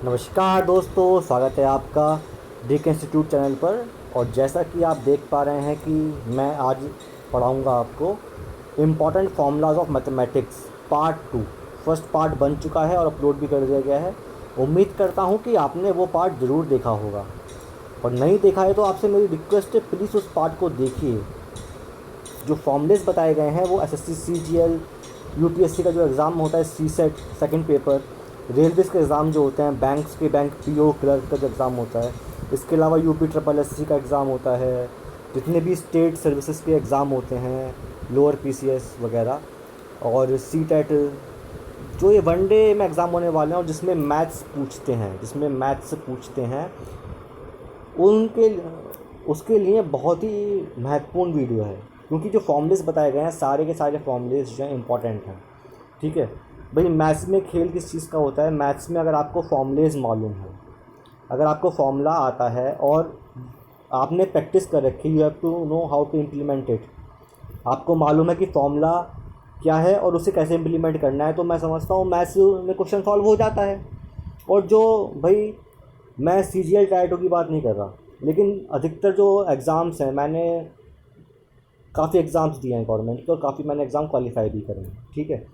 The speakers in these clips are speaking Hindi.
नमस्कार दोस्तों, स्वागत है आपका डिक इंस्टीट्यूट चैनल पर। और जैसा कि आप देख पा रहे हैं कि मैं आज पढ़ाऊंगा आपको important formulas of mathematics part 2। First part बन चुका है और अपलोड भी कर दिया गया है। उम्मीद करता हूं कि आपने वो पार्ट ज़रूर देखा होगा, और नहीं देखा है तो आपसे मेरी रिक्वेस्ट है, प्लीज़ उस पार्ट को देखिए। जो फॉर्मूलेस बताए गए हैं वो एसएससी सीजीएल यूपीएससी का जो एग्ज़ाम होता है सीसेट सेकंड पेपर, रेलवेज़ के एग्ज़ाम जो होते हैं, बैंक्स के बैंक पीओ क्लर्क का जो एग्ज़ाम होता है, इसके अलावा यूपी ट्रिपल एससी का एग्ज़ाम होता है, जितने भी स्टेट सर्विसेज के एग्ज़ाम होते हैं, लोअर पीसीएस वगैरह, और सीटेट, जो ये वनडे में एग्ज़ाम होने वाले हैं और जिसमें मैथ्स पूछते हैं उनके उसके लिए बहुत ही महत्वपूर्ण वीडियो है। क्योंकि जो फॉर्मूलेस बताए गए हैं सारे के सारे फॉर्मूलेस जो हैं इंपॉर्टेंट हैं। ठीक है भाई, मैथ्स में खेल किस चीज़ का होता है? मैथ्स में अगर आपको फॉर्मूलेस मालूम है, अगर आपको फॉर्मूला आता है और आपने प्रैक्टिस कर रखी, you have to know how to implement it. आपको मालूम है कि फॉर्मूला क्या है और उसे कैसे इम्प्लीमेंट करना है, तो मैं समझता हूँ मैथ्स में क्वेश्चन सॉल्व हो जाता है। और जो भाई, मैं सीजीएल टाइटो की बात नहीं कर रहा, लेकिन अधिकतर जो एग्ज़ाम्स हैं, मैंने काफ़ी एग्ज़ाम्स दिए हैं गवर्नमेंट के, और काफ़ी मैंने एग्ज़ाम क्वालिफाई भी करे हैं। ठीक है,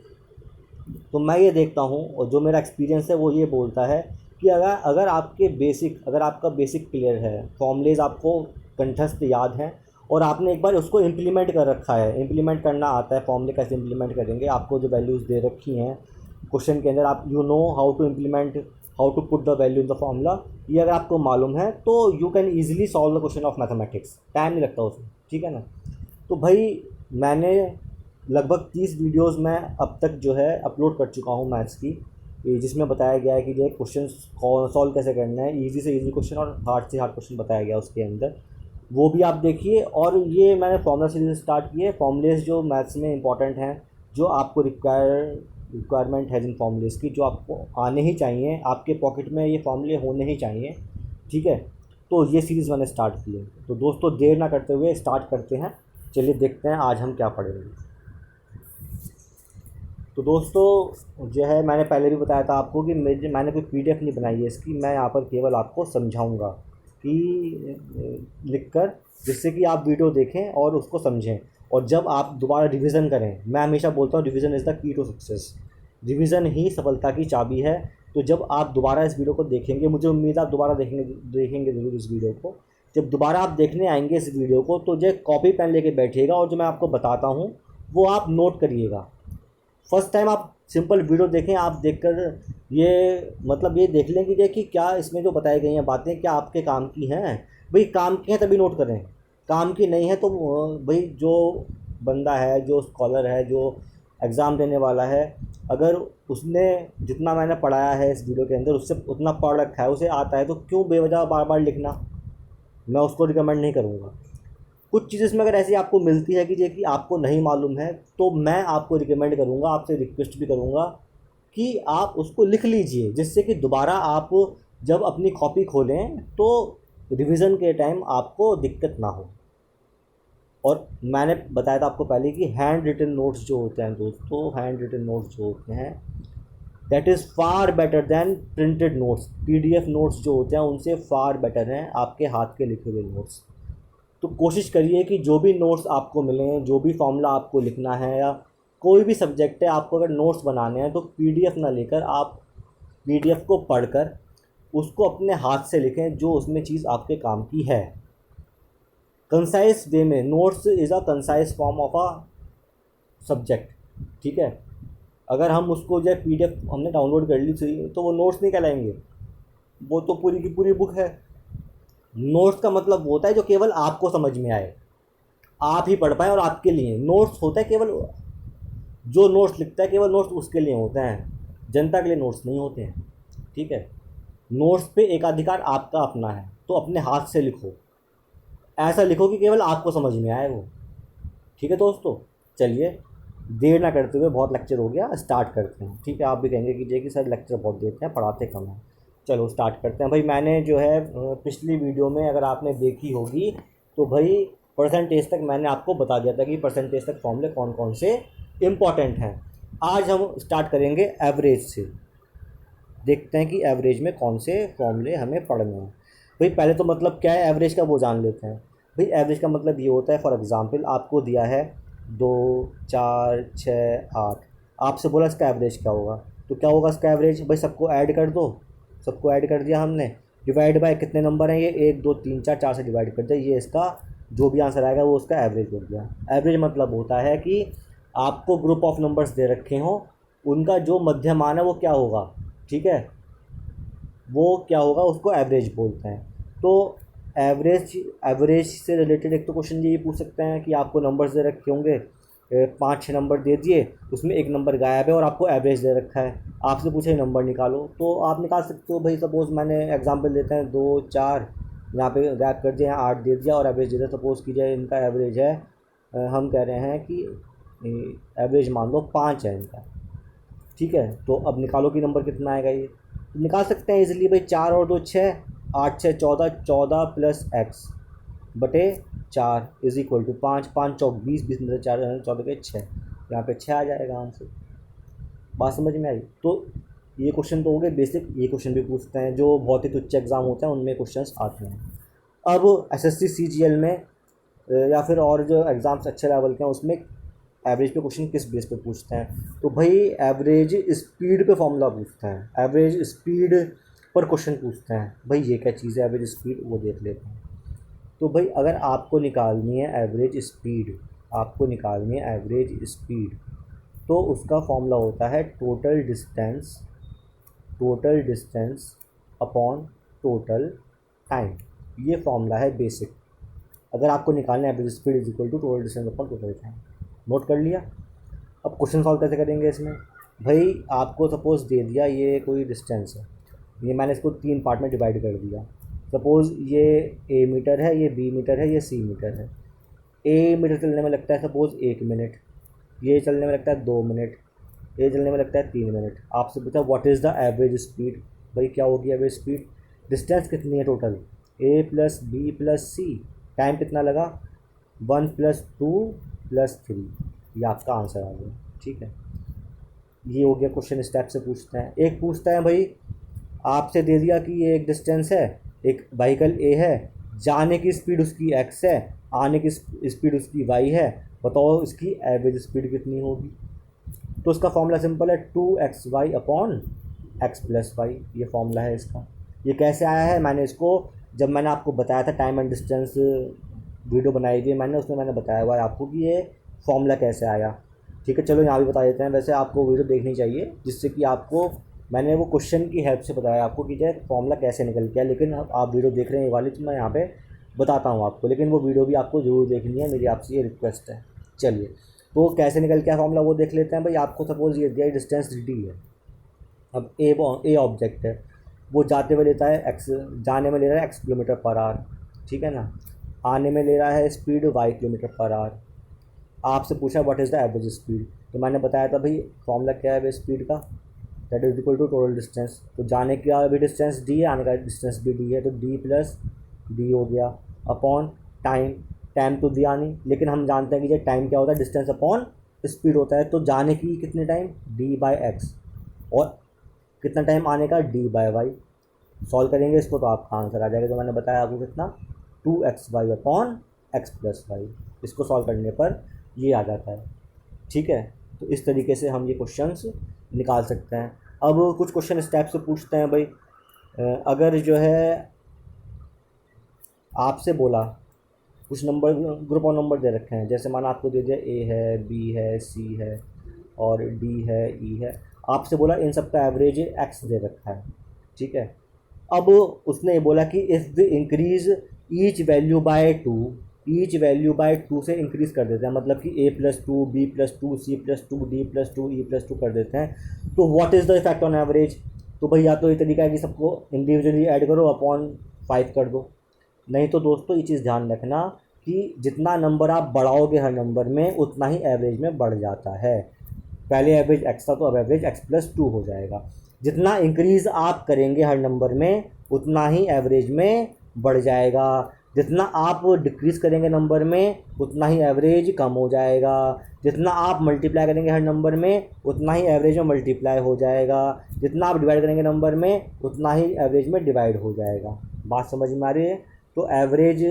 तो मैं ये देखता हूँ और जो मेरा एक्सपीरियंस है वो ये बोलता है कि अगर आपका बेसिक क्लियर है, फॉर्मूलेज आपको कंठस्थ याद हैं, और आपने एक बार उसको इम्प्लीमेंट कर रखा है, इम्प्लीमेंट करना आता है, फॉर्मूले कैसे इम्प्लीमेंट करेंगे, आपको जो वैल्यूज़ दे रखी हैं क्वेश्चन के अंदर, आप you know how to implement, how to put the value in the formula, ये अगर आपको मालूम है तो you can easily solve the question of mathematics. Time नहीं लगता उसमें, ठीक है ना। तो भाई, मैंने लगभग 30 वीडियोस मैं अब तक जो है अपलोड कर चुका हूँ मैथ्स की, जिसमें बताया गया है कि ये क्वेश्चन सॉल्व कैसे करना है, इजी से इजी क्वेश्चन और हार्ड से हार्ड क्वेश्चन बताया गया उसके अंदर, वो भी आप देखिए। और ये मैंने फॉर्मूला सीरीज स्टार्ट की है, फॉर्मूलेस जो मैथ्स में इंपॉर्टेंट हैं, जो आपको रिक्वायरमेंट है जिन फॉर्मूलेस की, जो आपको आने ही चाहिए, आपके पॉकेट में ये फॉर्मूले होने ही चाहिए। ठीक है, तो ये सीरीज़ मैंने स्टार्ट की है। तो दोस्तों, देर ना करते हुए स्टार्ट करते हैं। चलिए देखते हैं आज हम क्या पढ़ेंगे। तो दोस्तों, जो है मैंने पहले भी बताया था आपको कि मैंने कोई पीडीएफ नहीं बनाई है इसकी, मैं यहाँ पर केवल आपको समझाऊंगा कि लिखकर, जिससे कि आप वीडियो देखें और उसको समझें, और जब आप दोबारा रिवीजन करें, मैं हमेशा बोलता हूँ revision is the key to success, revision ही सफलता की चाबी है। तो जब आप दोबारा इस वीडियो को देखेंगे, मुझे उम्मीद है आप दोबारा देखेंगे ज़रूर इस वीडियो को। जब दोबारा आप देखने आएंगे इस वीडियो को, तो जो कॉपी पेन लेके बैठिएगा, और जो मैं आपको बताता हूँ वो आप नोट करिएगा। फर्स्ट टाइम आप सिंपल वीडियो देखें, आप देखकर ये मतलब ये देख लें कि क्या इसमें जो बताई गई हैं बातें क्या आपके काम की हैं। भाई, काम की हैं तभी नोट करें, काम की नहीं है तो भाई, जो बंदा है, जो स्कॉलर है, जो एग्ज़ाम देने वाला है, अगर उसने जितना मैंने पढ़ाया है इस वीडियो के अंदर उससे उतना पढ़ रखा है, उसे आता है, तो क्यों बेवजह बार बार लिखना। मैं उसको रिकमेंड नहीं करूँगा। कुछ चीज़ इसमें अगर ऐसी आपको मिलती है कि आपको नहीं मालूम है, तो मैं आपको रिकमेंड करूँगा, आपसे रिक्वेस्ट भी करूँगा कि आप उसको लिख लीजिए, जिससे कि दोबारा आप जब अपनी कॉपी खोलें तो रिवीजन के टाइम आपको दिक्कत ना हो। और मैंने बताया था आपको पहले कि हैंड रिटन नोट्स जो होते हैं दोस्तों, हैंड रिटन नोट्स जो होते हैं, that is far better than printed notes. PDF notes जो होते हैं उनसे फार बेटर हैं आपके हाथ के लिखे हुए नोट्स। तो कोशिश करिए कि जो भी नोट्स आपको मिलें, जो भी फॉर्मूला आपको लिखना है, या कोई भी सब्जेक्ट है, आपको अगर नोट्स बनाने हैं तो पीडीएफ ना लेकर आप पीडीएफ को पढ़कर उसको अपने हाथ से लिखें, जो उसमें चीज़ आपके काम की है। कंसाइज वे में, notes is a concise form of a subject. ठीक है, अगर हम उसको जो पीडीएफ हमने डाउनलोड कर ली थी तो वो नोट्स नहीं कहलाएंगे, वो तो पूरी की पूरी बुक है। नोट्स का मतलब वो होता है जो केवल आपको समझ में आए, आप ही पढ़ पाएँ और आपके लिए। नोट्स होता है केवल, जो नोट्स लिखता है केवल नोट्स उसके लिए होते हैं, जनता के लिए नोट्स नहीं होते हैं। ठीक है, नोट्स पे एकाधिकार आपका अपना है, तो अपने हाथ से लिखो, ऐसा लिखो कि केवल आपको समझ में आए वो। ठीक है दोस्तों, चलिए देर ना करते हुए, बहुत लेक्चर हो गया, स्टार्ट करते हैं। ठीक है, आप भी कहेंगे कि सर लेक्चर बहुत देते हैं, पढ़ाते कम हैं। चलो स्टार्ट करते हैं। भाई, मैंने जो है पिछली वीडियो में अगर आपने देखी होगी तो भाई परसेंटेज तक मैंने आपको बता दिया था कि परसेंटेज तक फॉर्मूले कौन कौन से इम्पॉर्टेंट हैं। आज हम स्टार्ट करेंगे एवरेज से। देखते हैं कि एवरेज में कौन से फॉर्मूले हमें पढ़ने हैं। भाई पहले तो मतलब क्या है एवरेज का वो जान लेते हैं। भाई एवरेज का मतलब ये होता है, फॉर एग्ज़ाम्पल आपको दिया है 2, 4, 6, 8, आपसे बोला इसका एवरेज क्या होगा, तो क्या होगा इसका एवरेज, भाई सबको ऐड कर दो, सबको ऐड कर दिया हमने, डिवाइड बाय कितने नंबर हैं ये, 1, 2, 3, 4, 4 से डिवाइड कर दिया, ये इसका जो भी आंसर आएगा वो उसका एवरेज हो गया। एवरेज मतलब होता है कि आपको ग्रुप ऑफ नंबर्स दे रखे हों, उनका जो मध्यमान है वो क्या होगा, ठीक है, वो क्या होगा उसको एवरेज बोलते हैं। तो एवरेज एवरेज से रिलेटेड एक तो क्वेश्चन ये पूछ सकते हैं कि आपको नंबर्स दे रखे होंगे, 5-6 नंबर दे दिए, उसमें एक नंबर गायब है और आपको एवरेज दे रखा है, आपसे पूछे नंबर निकालो, तो आप निकाल सकते हो। भाई सपोज़ मैंने एग्जांपल देते हैं 2, 4, यहाँ पे गायब कर दिया, 8 दे दिया और एवरेज दे दिया। सपोज़ कीजिए इनका एवरेज है, हम कह रहे हैं कि एवरेज मान लो 5 है इनका, ठीक है। तो अब निकालो कि नंबर कितना आएगा, ये तो निकाल सकते हैं इजीली। भाई 4 और 2 6, 8 6 14, 14 प्लस एक्स बटे 4 इज इक्वल टू 5, 5 चौक 20, 20 में से 4 14 के 6, यहाँ पे 6 आ जाएगा आंसर। बात समझ में आई? तो ये क्वेश्चन तो हो गए बेसिक, ये क्वेश्चन भी पूछते हैं जो बहुत ही तुच्छ एग्जाम होते हैं उनमें क्वेश्चंस आते हैं। अब एसएससी सीजीएल में या फिर और जो एग्ज़ाम्स अच्छे लेवल के हैं उसमें एवरेज पे क्वेश्चन किस बेस पे पूछते हैं, तो भाई एवरेज स्पीड पे फॉर्मूला पूछते हैं, एवरेज स्पीड पर क्वेश्चन पूछते हैं। भाई ये क्या चीज़ है एवरेज स्पीड, वो देख लेते हैं। तो भाई अगर आपको निकालनी है एवरेज स्पीड, आपको निकालनी है एवरेज स्पीड, तो उसका फॉर्मूला होता है total distance upon total time. ये फॉर्मूला है बेसिक। अगर आपको निकालना है average speed is equal to total distance upon total time. Note कर लिया? अब क्वेश्चन सॉल्व कैसे करेंगे इसमें, भाई आपको सपोज़ दे दिया ये कोई डिस्टेंस है, ये मैंने इसको 3 पार्ट में डिवाइड कर दिया। सपोज़ ये ए मीटर है, ये बी मीटर है, ये सी मीटर है। ए मीटर चलने में लगता है सपोज़ 1 मिनट, ये चलने में लगता है 2 मिनट, ये चलने में लगता है 3 मिनट। आपसे पूछा what is the average speed, भाई क्या होगी एवरेज स्पीड, डिस्टेंस कितनी है टोटल, ए प्लस बी प्लस सी, टाइम कितना लगा 1 + 2 + 3, ये आपका आंसर आ गया, ठीक है। ये हो गया क्वेश्चन स्टेप से पूछते हैं। एक पूछता है भाई आपसे दे दिया कि ये एक डिस्टेंस है, एक व्हीकल ए है, जाने की स्पीड उसकी x है, आने की स्पीड उसकी y है, बताओ इसकी एवरेज स्पीड कितनी होगी। तो उसका फॉर्मूला सिंपल है 2xy अपॉन x + y, ये फॉर्मूला है इसका। ये कैसे आया है, मैंने इसको जब मैंने आपको बताया था टाइम एंड डिस्टेंस वीडियो बनाई थी मैंने, उसमें मैंने बताया हुआ है आपको कि ये फॉर्मूला कैसे आया, ठीक है। चलो यहाँ भी बता देते हैं, वैसे आपको वीडियो देखनी चाहिए जिससे कि आपको, मैंने वो क्वेश्चन की हेल्प से बताया आपको कि जो फॉर्मूला कैसे निकल गया, लेकिन आप वीडियो देख रहे हैं ये वाली, तो मैं यहाँ पे बताता हूँ आपको, लेकिन वो वीडियो भी आपको ज़रूर देखनी है, मेरी आपसे ये रिक्वेस्ट है। चलिए तो कैसे निकल गया फॉर्मूला वो देख लेते हैं। भाई आपको सपोज़ ये दिया डिस्टेंस डी है, अब ए ऑब्जेक्ट है, वो जाते हुए लेता है एक्स, जाने में ले रहा है x km/h, ठीक है ना, आने में ले रहा है स्पीड y km/h। आपसे पूछा what is the average speed, तो मैंने बताया था भाई फॉर्मूला क्या है स्पीड का, that is equal to total distance. तो जाने का भी डिस्टेंस डी है, आने का डिस्टेंस भी डी है, तो डी प्लस डी हो गया अपॉन टाइम, टाइम तो दिया नहीं लेकिन हम जानते हैं कि ये टाइम क्या होता है, डिस्टेंस अपॉन स्पीड होता है। तो जाने की कितने टाइम d/x, और कितना टाइम आने का d/y। सॉल्व करेंगे इसको तो आपका आंसर आ जाएगा, जो मैंने बताया आपको कितना 2xy अपॉन x + y। इसको सॉल्व करने पर ये आ जाता है, ठीक है। तो इस तरीके से हम ये क्वेश्चंस निकाल सकते हैं। अब कुछ क्वेश्चन स्टेप से पूछते हैं भाई, अगर जो है आपसे बोला कुछ नंबर, ग्रुप ऑफ नंबर दे रखे हैं, जैसे माना आपको दे दिया ए है, बी है, सी है और डी है, ई है, आपसे बोला इन सब का एवरेज एक्स दे रखा है, ठीक है। अब उसने ये बोला कि if the increase each value by 2, each value by 2 से इंक्रीज़ कर देते हैं, मतलब कि a+2 b+2 c+2 d+2 e+2 कर देते हैं, तो what is the effect on average. तो भाई या तो ये तरीका है कि सबको इंडिविजुअली ऐड करो अपॉन 5 कर दो, नहीं तो दोस्तों ये चीज़ ध्यान रखना कि जितना नंबर आप बढ़ाओगे हर नंबर में उतना ही एवरेज में बढ़ जाता है। पहले एवरेज x था तो अब एवरेज x+2 हो जाएगा। जितना इंक्रीज़ आप करेंगे हर नंबर में उतना ही एवरेज में बढ़ जाएगा। जितना आप डिक्रीज़ करेंगे नंबर में उतना ही एवरेज कम हो जाएगा, जितना आप मल्टीप्लाई करेंगे हर नंबर में उतना ही एवरेज में मल्टीप्लाई हो जाएगा, जितना आप डिवाइड करेंगे नंबर में उतना ही एवरेज में डिवाइड हो जाएगा। बात समझ में आ रही है? तो एवरेज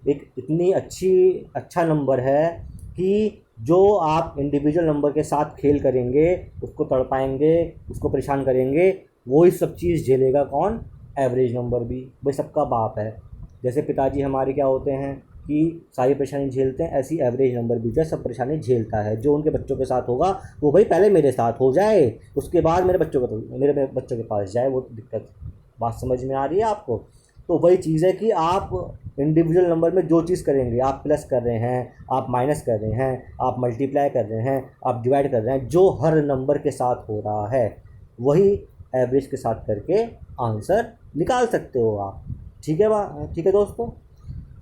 एक इतनी अच्छा नंबर है कि जो आप इंडिविजुअल नंबर के साथ खेल करेंगे, उसको तड़पाएंगे, उसको परेशान करेंगे, वो ही सब चीज़ झेलेगा। कौन? एवरेज नंबर भी। भाई सबका बाप है। जैसे पिताजी हमारे क्या होते हैं कि सारी परेशानी झेलते हैं, ऐसी एवरेज नंबर भी जो है सब परेशानी झेलता है। जो उनके बच्चों के साथ होगा वो भाई पहले मेरे साथ हो जाए, उसके बाद मेरे बच्चों के पास जाए वो दिक्कत। बात समझ में आ रही है आपको? तो वही चीज़ है कि आप इंडिविजुअल नंबर में जो चीज़ करेंगे, आप प्लस कर रहे हैं, आप माइनस कर रहे हैं, आप मल्टीप्लाई कर रहे हैं, आप डिवाइड कर रहे हैं, जो हर नंबर के साथ हो रहा है वही एवरेज के साथ करके आंसर निकाल सकते हो आप। ठीक है दोस्तों।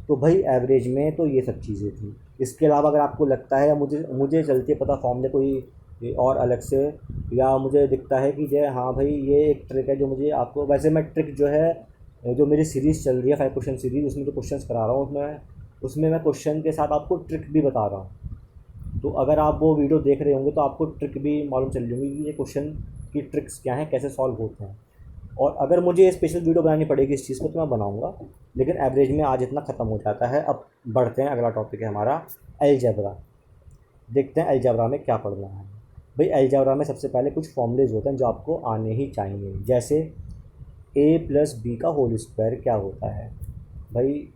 तो भाई एवरेज में तो ये सब चीज़ें थी। इसके अलावा अगर आपको लगता है, मुझे चलती है पता फॉर्मूले कोई और अलग से, या मुझे दिखता है कि जो हाँ भाई ये एक ट्रिक है जो मुझे आपको, वैसे मैं ट्रिक जो है जो मेरी सीरीज़ चल रही है 5 क्वेश्चन सीरीज़, उसमें जो क्वेश्चंस करा रहा हूँ उसमें मैं क्वेश्चन के साथ आपको ट्रिक भी बता रहा हूँ। तो अगर आप वो वीडियो देख रहे होंगे तो आपको ट्रिक भी मालूम चल जाएगी कि ये क्वेश्चन की ट्रिक्स क्या हैं, कैसे सॉल्व होते हैं। और अगर मुझे स्पेशल वीडियो बनानी पड़ेगी इस चीज़ को तो मैं बनाऊंगा, लेकिन एवरेज में आज इतना ख़त्म हो जाता है। अब बढ़ते हैं, अगला टॉपिक है हमारा अलजेब्रा। देखते हैं अलजेब्रा में क्या पढ़ना है। भाई अलजेब्रा में सबसे पहले कुछ फॉर्मूलेज होते हैं जो आपको आने ही चाहिए। जैसे a प्लस बी का होल स्क्वायर क्या होता है। भाई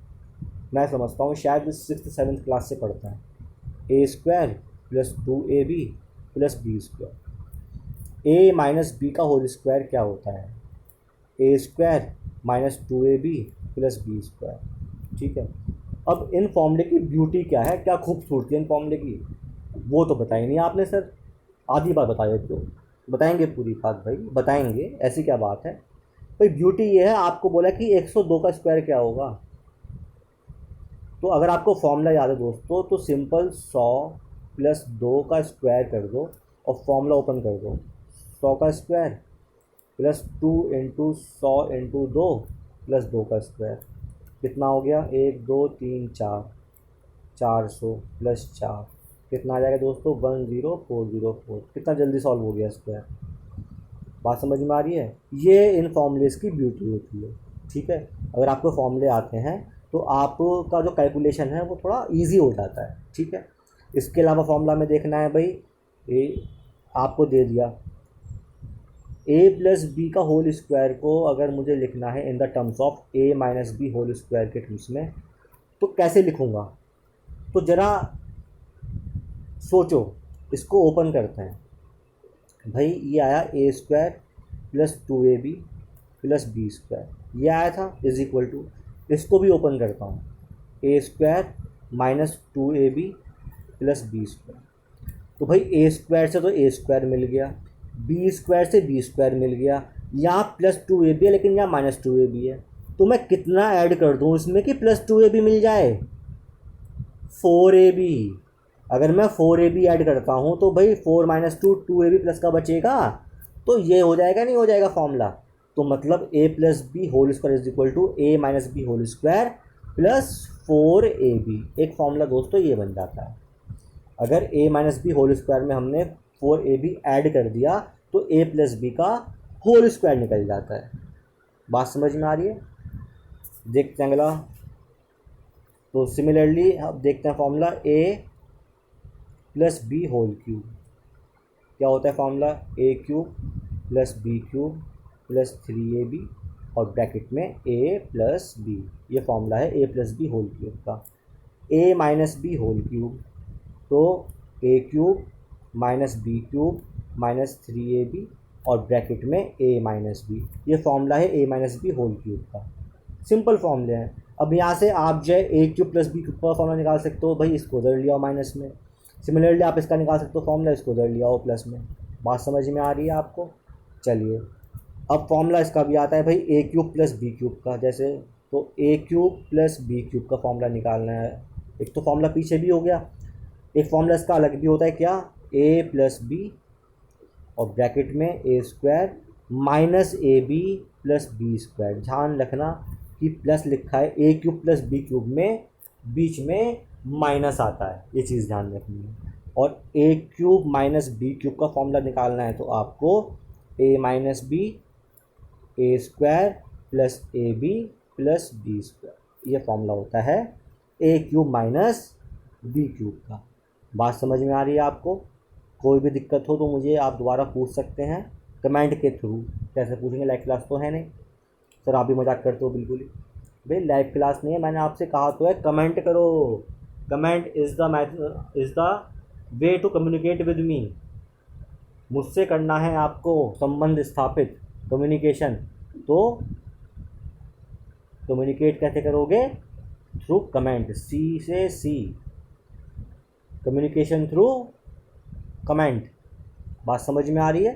मैं समझता हूँ शायद 6th-7th क्लास से पढ़ते हैं। A square plus 2ab plus B square. a minus B का होल स्क्वायर क्या होता है। A square minus 2ab plus B square. ठीक है। अब इन फॉर्मूले की ब्यूटी क्या है, क्या खूबसूरती है इन फॉर्मूले की, वो तो बताई नहीं आपने सर। आधी बात बता देते हो। बताएंगे पूरी बात भाई, बताएंगे, ऐसी क्या बात है भाई। ब्यूटी ये है, आपको बोला कि 102 का स्क्वायर क्या होगा। तो अगर आपको फॉर्मूला याद है दोस्तों तो सिंपल 100 प्लस 2 का स्क्वायर कर दो और फॉर्मूला ओपन कर दो। 100 का square plus 2 into 100 into 2 plus 2 का स्क्वायर कितना हो गया, 1 2 3 4, 400 प्लस 4 कितना आ जाएगा दोस्तों, 10404। कितना जल्दी सॉल्व हो गया स्क्वायर। बात समझ में आ रही है? ये इन फॉर्मूलेस की ब्यूटी होती है। ठीक है। अगर आपको फॉर्मूले आते हैं तो आपका जो कैलकुलेशन है वो थोड़ा इजी हो जाता है। ठीक है। इसके अलावा फॉर्मूला में देखना है भाई, ए आपको दे दिया a प्लस बी का होल स्क्वायर को अगर मुझे लिखना है in the terms of a minus B whole square के टर्म्स में, तो कैसे लिखूँगा। तो ज़रा सोचो, इसको ओपन करते हैं। भाई ये आया A square plus 2ab plus B square, ये आया था इज इक्वल टू, इसको भी ओपन करता हूँ, A square minus 2ab plus B square. तो भाई ए स्क्वायर से तो ए स्क्वायर मिल गया, बी स्क्वायर से बी स्क्वायर मिल गया, यहाँ प्लस 2ab है लेकिन यहाँ माइनस 2ab है। तो मैं कितना ऐड कर दूँ इसमें कि प्लस 2ab मिल जाए, 4ab। अगर मैं 4ab ऐड करता हूँ तो भाई 4 माइनस 2 2ab प्लस का बचेगा, तो ये हो जाएगा नहीं हो जाएगा फॉर्मूला। तो मतलब a plus B whole square is equal to a minus B whole square plus 4ab। एक फॉर्मूला दोस्तों ये बन जाता है। अगर a minus B whole square में हमने 4ab ऐड कर दिया तो a प्लस बी का होल स्क्वायर निकल जाता है। बात समझ में आ रही है? देखते हैं अगला। तो सिमिलरली अब देखते हैं formula a plus B whole cube क्या होता है। Formula a cube plus B cube plus 3ab और ब्रैकेट में a प्लस बी। ये फॉर्मूला है a plus B whole cube का। a minus B whole cube, तो a cube minus B cube minus 3ab और ब्रैकेट में a माइनस बी। ये फॉर्मूला है a minus B whole cube का। सिंपल फॉर्मूले हैं। अब यहाँ से आप जो है a cube plus B cube का फॉर्मूला निकाल सकते हो, भाई इसको उधर लिया माइनस में। सिमिलरली आप इसका निकाल सकते हो फॉर्मूला, इसको उधर लिया हो प्लस में। बात समझ में आ रही है आपको? चलिए अब फॉर्मूला इसका भी आता है भाई a cube plus B cube का। जैसे तो a cube plus B cube का फॉर्मूला निकालना है। एक तो फॉर्मूला पीछे भी हो गया, एक फॉर्मूला इसका अलग भी होता है, क्या, a प्लस बी और ब्रैकेट में a square minus ab plus B square. ध्यान रखना कि प्लस लिखा है A cube plus B cube में बीच में माइनस आता है, ये चीज़ ध्यान रखनी है। और A cube minus B cube का फॉर्मूला निकालना है तो आपको A minus B A square plus A B plus B square, ये फॉर्मूला होता है A cube minus B cube का। बात समझ में आ रही है आपको? कोई भी दिक्कत हो तो मुझे आप दोबारा पूछ सकते हैं कमेंट के थ्रू। कैसे पूछेंगे, लाइव क्लास तो है नहीं सर, आप भी मजाक करते हो बिल्कुल ही। भाई लाइव क्लास नहीं है, मैंने आपसे कहा तो है कमेंट करो। Comment is the way to communicate with me. मुझसे करना है आपको संबंध स्थापित, कम्युनिकेशन। तो कम्युनिकेट कैसे करोगे? थ्रू कमेंट, सी से सी, कम्युनिकेशन थ्रू कमेंट। बात समझ में आ रही है?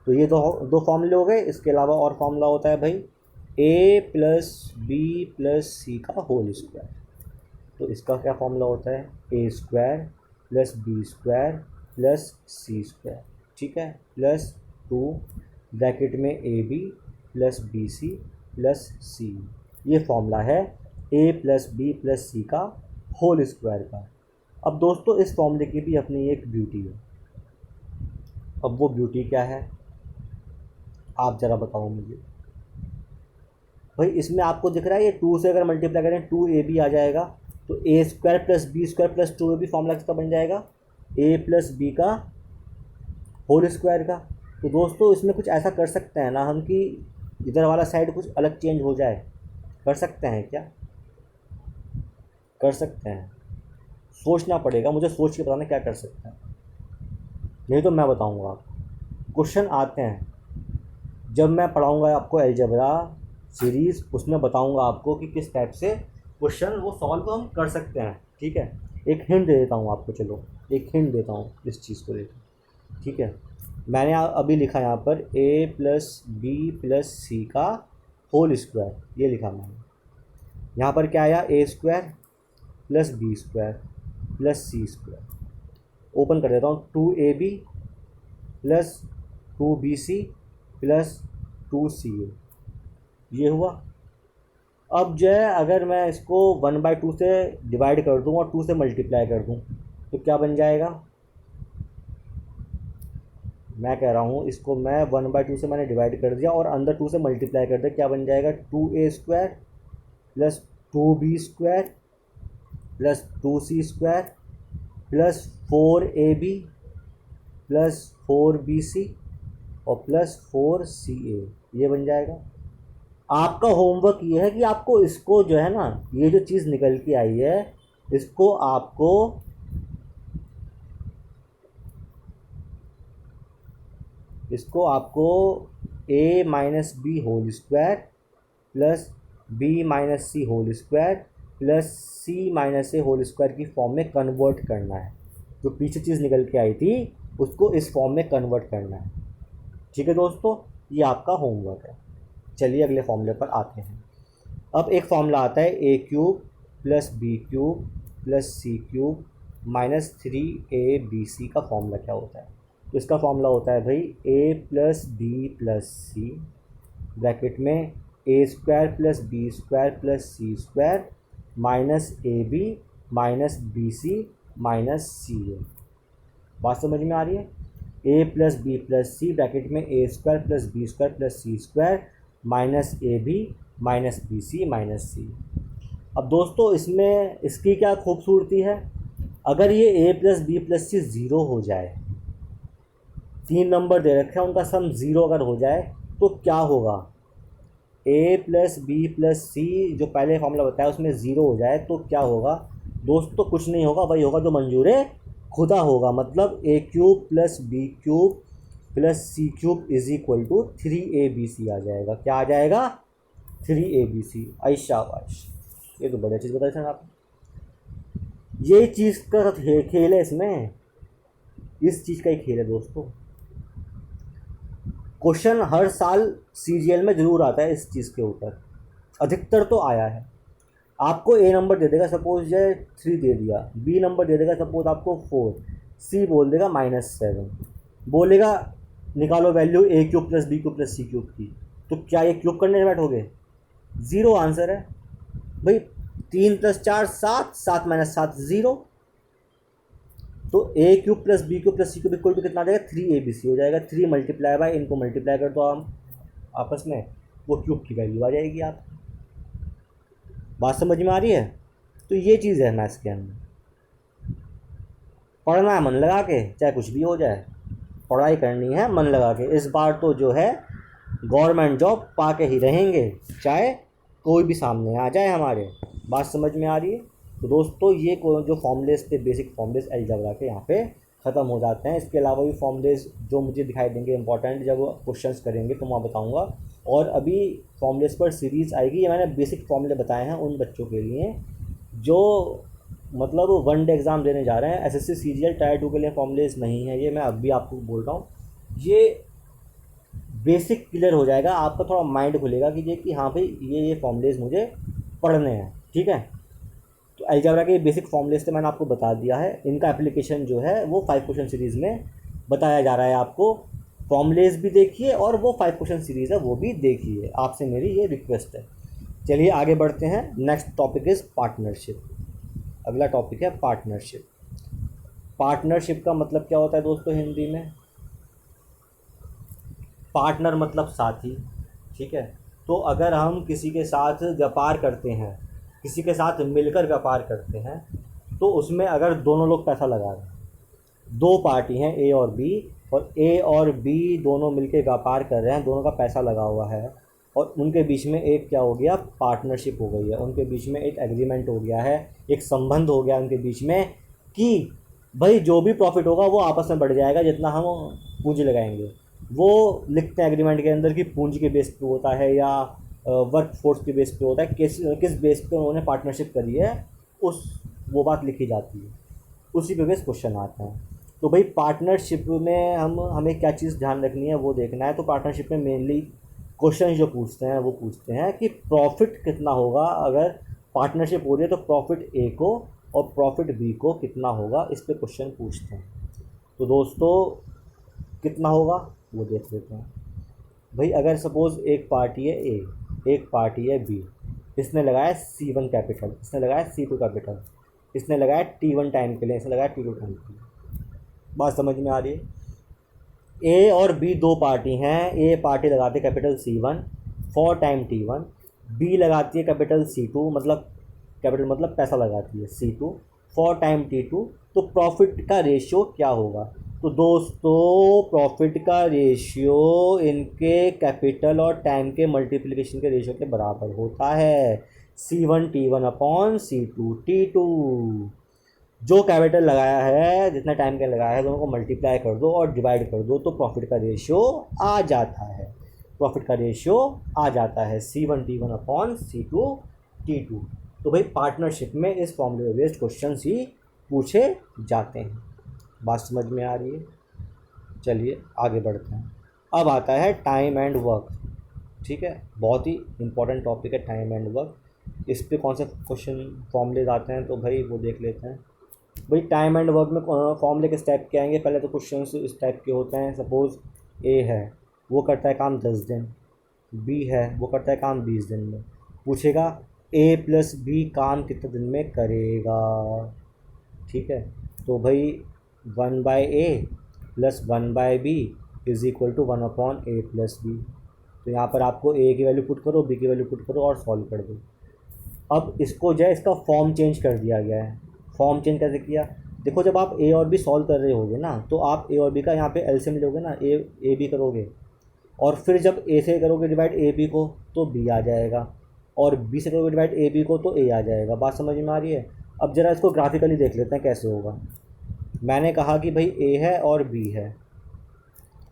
तो ये दो फॉर्मूले हो गए। इसके अलावा और फॉर्मूला होता है भाई A plus B plus C का होल स्क्वायर। तो इसका क्या फॉर्मूला होता है? A square plus B square plus C square, ठीक है, प्लस 2 ब्रैकेट में A B plus B C plus C. ये फॉर्मूला है A plus B plus C का होल स्क्वायर का। अब दोस्तों इस फॉर्मूले की भी अपनी एक ब्यूटी है। अब वो ब्यूटी क्या है आप ज़रा बताओ मुझे। भाई इसमें आपको दिख रहा है ये 2 से अगर मल्टीप्लाई करें 2ab आ जाएगा, तो A square plus B square plus 2ab formula किसका बन जाएगा? ए प्लस बी का होल स्क्वायर का। तो दोस्तों इसमें कुछ ऐसा कर सकते हैं ना हम कि इधर वाला साइड कुछ अलग चेंज हो जाए, कर सकते हैं क्या? कर सकते हैं, सोचना पड़ेगा, मुझे सोच के बताना क्या कर सकते हैं, नहीं तो मैं बताऊंगा आपको। क्वेश्चन आते हैं जब मैं पढ़ाऊंगा आपको अलजेब्रा सीरीज़, उसमें बताऊंगा आपको कि किस टाइप से क्वेश्चन वो सॉल्व हम कर सकते हैं, ठीक है। एक हिंट दे देता हूँ आपको, चलो एक हिंट देता हूँ इस चीज़ को लेकर, ठीक है। मैंने अभी लिखा यहाँ पर ए प्लस बी प्लस सी का होल स्क्वायर, ये लिखा मैंने। यहाँ पर क्या आया? A square plus B square plus C square. Open कर देता हूँ, 2ab plus 2bc plus 2ca, ये हुआ। अब जो है अगर मैं इसको 1/2 से डिवाइड कर दूँ और 2 से मल्टीप्लाई कर दूँ तो क्या बन जाएगा? मैं कह रहा हूँ इसको मैं 1/2 से मैंने डिवाइड कर दिया और अंदर 2 से मल्टीप्लाई कर दिया, क्या बन जाएगा? 2a square plus 2b square plus 2c square plus 4ab plus 4bc और प्लस 4ca, ये बन जाएगा। आपका होमवर्क ये है कि आपको इसको जो है ना, ये जो चीज़ निकल के आई है इसको आपको a minus B whole square plus b minus C whole square plus c minus A whole square की फॉर्म में कन्वर्ट करना है। जो पीछे चीज़ निकल के आई थी उसको इस फॉर्म में कन्वर्ट करना है, ठीक है दोस्तों, ये आपका होमवर्क है। चलिए अगले फॉर्मूले पर आते हैं। अब एक फॉर्मूला आता है A cube plus B cube plus C cube minus 3ab का फॉर्मूला क्या होता है? तो इसका फॉर्मूला होता है भाई A plus B plus C bracket में A square plus B square plus C square minus A B minus B C minus C A. बात समझ में आ रही है? A plus B plus C bracket में A square plus B square plus C square minus A B minus B C minus C. अब दोस्तों इसमें इसकी क्या खूबसूरती है, अगर ये A plus B plus C zero हो जाए, 3 नंबर दे रखे हैं उनका सम ज़ीरो अगर हो जाए तो क्या होगा? ए प्लस बी प्लस सी जो पहले फॉर्मूला बताया उसमें ज़ीरो हो जाए तो क्या होगा दोस्तों? कुछ नहीं होगा, वही होगा जो मंजूर खुदा होगा। मतलब A cube plus B cube plus C cube is equal to 3abc आ जाएगा। क्या आ जाएगा? 3abc। शाबाश, ये तो बढ़िया चीज़ बताई सर आपने। ये चीज़ का खेल है इसमें, इस चीज़ का ही खेल है दोस्तों। क्वेश्चन हर साल सीजीएल में ज़रूर आता है इस चीज़ के ऊपर, अधिकतर तो आया है। आपको ए नंबर दे देगा, सपोज जो 3 दे दिया, बी नंबर दे देगा सपोज आपको 4, सी बोल देगा -7, बोलेगा निकालो value A cube plus B cube plus C cube की। तो क्या ये क्यूब करने बैठोगे? ज़ीरो आंसर है भाई। 3 + 4 7, 7 - 7 0। तो A³ + B³ + C³ equal to कितना आ जाएगा, 3ABC हो जाएगा। 3 मल्टीप्लाई बाय, इनको मल्टीप्लाई कर दो हम आपस में, वो क्यूब की वैल्यू आ जाएगी। आप बात समझ में आ रही है? तो ये चीज़ है मैथ्स के अंदर। पढ़ना है मन लगा के, चाहे कुछ भी हो जाए, पढ़ाई करनी है मन लगा के। इस बार तो जो है गवर्नमेंट जॉब पा के ही रहेंगे, चाहे कोई भी सामने आ जाए हमारे। बात समझ में आ रही है? तो दोस्तों ये जो फॉर्मूलेस थे, बेसिक फॉर्मूलेस अलजेब्रा के, यहाँ पे ख़त्म हो जाते हैं। इसके अलावा भी फॉर्मूलेस जो मुझे दिखाई देंगे इंपॉर्टेंट, जब क्वेश्चंस करेंगे तो मैं बताऊँगा। और अभी फॉर्मूलेस पर सीरीज़ आएगी। ये मैंने बेसिक फॉर्मूले बताए हैं उन बच्चों के लिए जो मतलब वन डे एग्ज़ाम देने जा रहे हैं। एसएससी सीजीएल टायर 2 के लिए फॉर्मूलेस नहीं है ये, मैं अभी आपको बोल रहा हूँ। ये बेसिक क्लियर हो जाएगा, आपका थोड़ा माइंड खुलेगा कि ये कि हाँ भाई ये फॉर्मूलेस मुझे पढ़ने हैं। ठीक है, तो अलजेब्रा के बेसिक फॉर्मूलेस तो मैंने आपको बता दिया है। इनका एप्लीकेशन जो है वो 5 क्वेश्चन सीरीज़ में बताया जा रहा है आपको। फॉर्मूलेस भी देखिए और वो 5 क्वेश्चन सीरीज़ है वो भी देखिए, आपसे मेरी ये रिक्वेस्ट है। चलिए आगे बढ़ते हैं। Next topic is partnership. अगला टॉपिक है पार्टनरशिप। पार्टनरशिप का मतलब क्या होता है दोस्तों हिंदी में? पार्टनर मतलब साथी। ठीक है, तो अगर हम किसी के साथ व्यापार करते हैं, किसी के साथ मिलकर व्यापार करते हैं, तो उसमें अगर दोनों लोग पैसा लगा रहे हैं, दो पार्टी हैं ए और बी, और ए और बी दोनों मिलकर व्यापार कर रहे हैं, दोनों का पैसा लगा हुआ है, और उनके बीच में एक क्या हो गया, पार्टनरशिप हो गई है। उनके बीच में एक एग्रीमेंट हो गया है, एक संबंध हो गया उनके बीच में कि भाई जो भी प्रॉफिट होगा वो आपस में बढ़ जाएगा जितना हम पूंजी लगाएंगे। वो लिखते हैं एग्रीमेंट के अंदर कि पूंजी के बेस पे होता है या वर्क फोर्स के बेस पे होता है, किस बेस पे उन्होंने पार्टनरशिप करी है, उस वो बात लिखी जाती है, उसी पे बेस क्वेश्चन आता है। तो भाई पार्टनरशिप में हमें क्या चीज़ ध्यान रखनी है वो देखना है। तो पार्टनरशिप में मेनली क्वेश्चन जो पूछते हैं वो पूछते हैं कि प्रॉफिट कितना होगा अगर पार्टनरशिप हो रही है, तो प्रॉफिट ए को और प्रॉफिट बी को कितना होगा, इस पे क्वेश्चन पूछते हैं। तो दोस्तों कितना होगा वो देख लेते हैं। भाई अगर सपोज़ एक पार्टी है ए, एक पार्टी है बी, इसने लगाया C1 कैपिटल, इसने लगाया C2 कैपिटल, इसने लगाया T1 टाइम के लिए, इसने लगाया T2 टाइम के लिए। बात समझ में आ रही है? ए और बी दो पार्टी हैं। ए पार्टी लगाती है capital C1 for time T1, B लगाती है कैपिटल C2 मतलब पैसा लगाती है C2 फॉर टाइम T2। तो प्रॉफिट का रेशियो क्या होगा? तो दोस्तों प्रॉफिट का रेशियो इनके कैपिटल और टाइम के मल्टीप्लिकेशन के रेशियो के बराबर होता है, C1 T1 upon C2 T2। जो कैपिटल लगाया है, जितना टाइम का लगाया है, दोनों को मल्टीप्लाई कर दो और डिवाइड कर दो, तो प्रॉफिट का रेशियो आ जाता है। प्रॉफिट का रेशियो आ जाता है C1 T1 upon C2 T2। तो भाई पार्टनरशिप में इस फॉर्मूले बेस्ड क्वेश्चन ही पूछे जाते हैं। बात समझ में आ रही है? चलिए आगे बढ़ते हैं। अब आता है टाइम एंड वर्क। ठीक है, बहुत ही इंपॉर्टेंट टॉपिक है टाइम एंड वर्क। इस पे कौन से क्वेश्चन फॉर्मूलेज आते हैं तो भाई वो देख लेते हैं। भाई टाइम एंड वर्क में फॉर्मूले किस टाइप के आएंगे? पहले तो क्वेश्चन इस टाइप के होते हैं। सपोज़ ए है, वो करता है काम 10 दिन, बी है वो करता है काम 20 दिन में। पूछेगा ए प्लस बी काम कितने दिन में करेगा? ठीक है, तो भाई 1/a plus 1/b is equal to 1/a plus B. तो यहाँ पर आपको ए की वैल्यू पुट करो, बी की वैल्यू पुट करो और सॉल्व कर दो। अब इसको जो है इसका फॉर्म चेंज कर दिया गया है। फॉर्म चेंज कैसे किया? देखो जब आप ए और बी सॉल्व कर रहे होगे ना, तो आप ए और बी का यहाँ पे एलसीएम लोगे ना, ए बी करोगे, और फिर जब ए से करोगे डिवाइड ए बी को तो बी आ जाएगा, और बी से करोगे डिवाइड ए बी को तो ए आ जाएगा। बात समझ में आ रही है? अब ज़रा इसको ग्राफिकली देख लेते हैं कैसे होगा। मैंने कहा कि भाई ए है और बी है,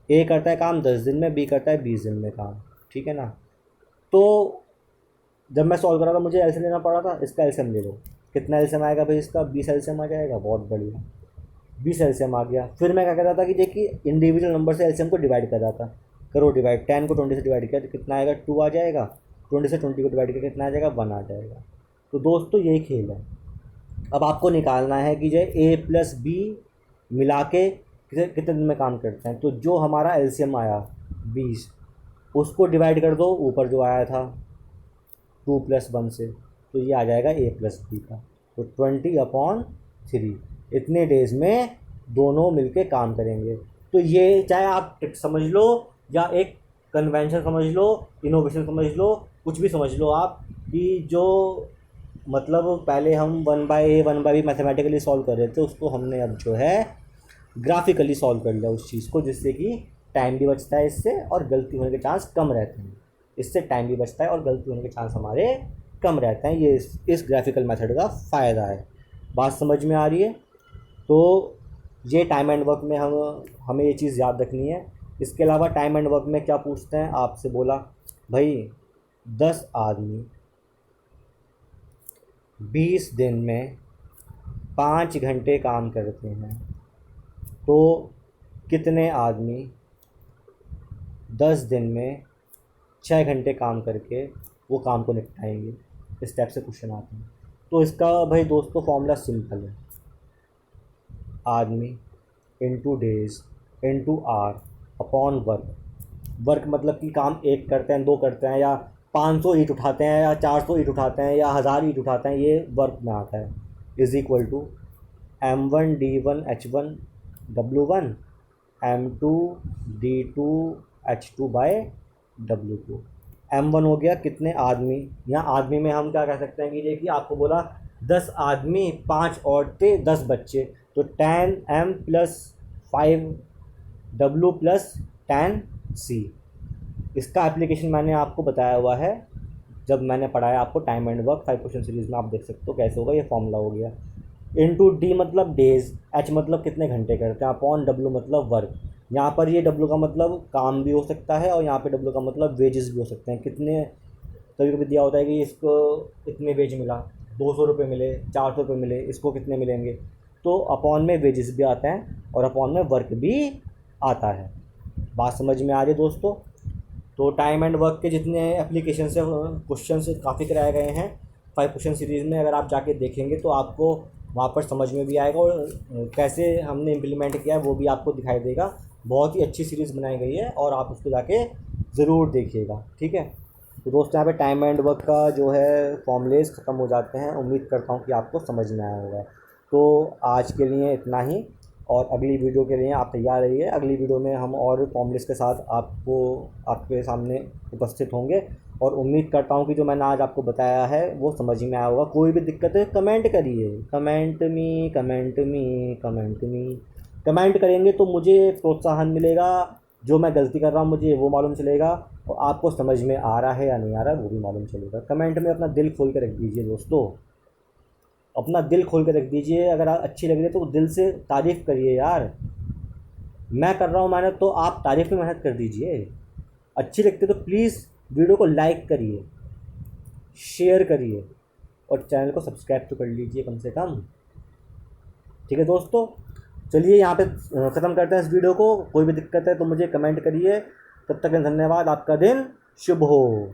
ए करता है काम 10 दिन में, बी करता है 20 दिन में काम। ठीक है ना? तो जब मैं सॉल्व कर रहा था मुझे एलसीएम लेना पड़ा था, इसका एलसीएम ले लो। कितना एलसीएम आएगा भाई इसका? 20 एलसीएम आ जाएगा। बहुत बढ़िया, 20 एलसीएम आ गया। फिर मैं क्या कर रहा था कि देखिए इंडिविजुअल नंबर से एलसीएम को डिवाइड कर रहा था। करो डिवाइड, 10 को 20 से डिवाइड किया तो कितना आएगा? 2 आ जाएगा। 20 से 20 को डिवाइड किया कितना आ जाएगा? 1 आ जाएगा। तो दोस्तों यही खेल है। अब आपको निकालना है कि जो ए प्लस बी मिला के कितने दिन में काम करते हैं। तो जो हमारा एलसीएम आया 20, उसको डिवाइड कर दो ऊपर जो आया था 2+1 से, तो ये आ जाएगा a+b का। तो 20/3 इतने डेज़ में दोनों मिलके काम करेंगे। तो ये चाहे आप ट्रिक समझ लो या एक कन्वेंशन समझ लो, इनोवेशन समझ लो, कुछ भी समझ लो आप, कि जो मतलब पहले हम 1/a 1/b मैथमेटिकली सॉल्व कर रहे थे, उसको हमने अब जो है ग्राफिकली सॉल्व कर लिया उस चीज़ को, जिससे कि टाइम भी बचता है इससे और गलती होने के चांस कम रहते हैं। इससे टाइम भी बचता है और गलती होने के चांस हमारे कम रहते हैं। ये इस ग्राफिकल मेथड का फ़ायदा है। बात समझ में आ रही है? तो ये टाइम एंड वर्क में हमें ये चीज़ याद रखनी है। इसके अलावा टाइम एंड वर्क में क्या पूछते हैं आपसे, बोला भाई 10 आदमी 20 दिन में 5 घंटे काम करते हैं, तो कितने आदमी 10 दिन में 6 घंटे काम करके वो काम को निपटाएंगे? इस टाइप से क्वेश्चन आते हैं। तो इसका भाई दोस्तों फॉर्मूला सिंपल है, आदमी into days into R upon work. Work मतलब कि काम एक करते हैं, दो करते हैं, या 500 ईंट उठाते हैं, या 400 ईंट उठाते हैं, या 1000 ईंट उठाते हैं, ये वर्क में आता है। Is equal to m1d1h1w1 m2d2h2/w2। m1 हो गया कितने आदमी, यहाँ आदमी में हम क्या कह सकते हैं कि ये कि आपको बोला 10 आदमी, 5 औरतें, 10 बच्चे, तो 10m + 5w + 10c। इसका एप्लीकेशन मैंने आपको बताया हुआ है जब मैंने पढ़ाया आपको time and work 5 question series में, आप देख सकते हो कैसे होगा। ये फॉर्मूला हो गया। इंटू डी मतलब डेज, एच मतलब कितने घंटे करते हैं, अपॉन डब्ल्यू मतलब वर्क। यहाँ पर ये डब्ल्यू का मतलब काम भी हो सकता है और यहाँ पे डब्ल्यू का मतलब वेजेस भी हो सकते हैं। कितने, कभी कभी दिया होता है कि इसको इतने वेज मिला, 200 रुपये मिले, 400 रुपये मिले, इसको कितने मिलेंगे, तो अपॉन में वेजेस भी आता है और अपॉन में वर्क भी आता है। बात समझ में आ रही है दोस्तों? तो टाइम एंड वर्क के जितने एप्लीकेशन से क्वेश्चन से काफ़ी कराए गए हैं 5 क्वेश्चन सीरीज़ में, अगर आप जाके देखेंगे तो आपको वहाँ पर समझ में भी आएगा और कैसे हमने इम्प्लीमेंट किया है वो भी आपको दिखाई देगा। बहुत ही अच्छी सीरीज़ बनाई गई है और आप उसको जाके ज़रूर देखिएगा, ठीक है। तो दोस्तों यहाँ पे टाइम एंड वर्क का जो है फॉर्मूलेज ख़त्म हो जाते हैं। उम्मीद करता हूँ कि आपको समझ में आया होगा। तो आज के लिए इतना ही, और अगली वीडियो के लिए आप तैयार रहिए। अगली वीडियो में हम और फॉर्मूलेज के साथ आपके सामने उपस्थित होंगे, और उम्मीद करता हूँ कि जो मैंने आज आपको बताया है वो समझ में आया होगा। कोई भी दिक्कत है कमेंट करिए, comment me comment me comment me. Comment करेंगे तो मुझे प्रोत्साहन मिलेगा, जो मैं गलती कर रहा हूँ मुझे वो मालूम चलेगा, और आपको समझ में आ रहा है या नहीं आ रहा है वो भी मालूम चलेगा। कमेंट में अपना दिल खोल के रख दीजिए दोस्तों, अपना दिल खोल के रख दीजिए। अगर आप अच्छी लग रही है तो दिल से तारीफ़ करिए यार। मैं कर रहा हूँ मेहनत तो आप तारीफ़ में मेहनत कर दीजिए। अच्छी लगती है तो प्लीज़ वीडियो को लाइक करिए, शेयर करिए, और चैनल को सब्सक्राइब तो कर लीजिए कम से कम, ठीक है दोस्तों। चलिए यहाँ पे ख़त्म करते हैं इस वीडियो को। कोई भी दिक्कत है तो मुझे कमेंट करिए। तब तक धन्यवाद। आपका दिन शुभ हो।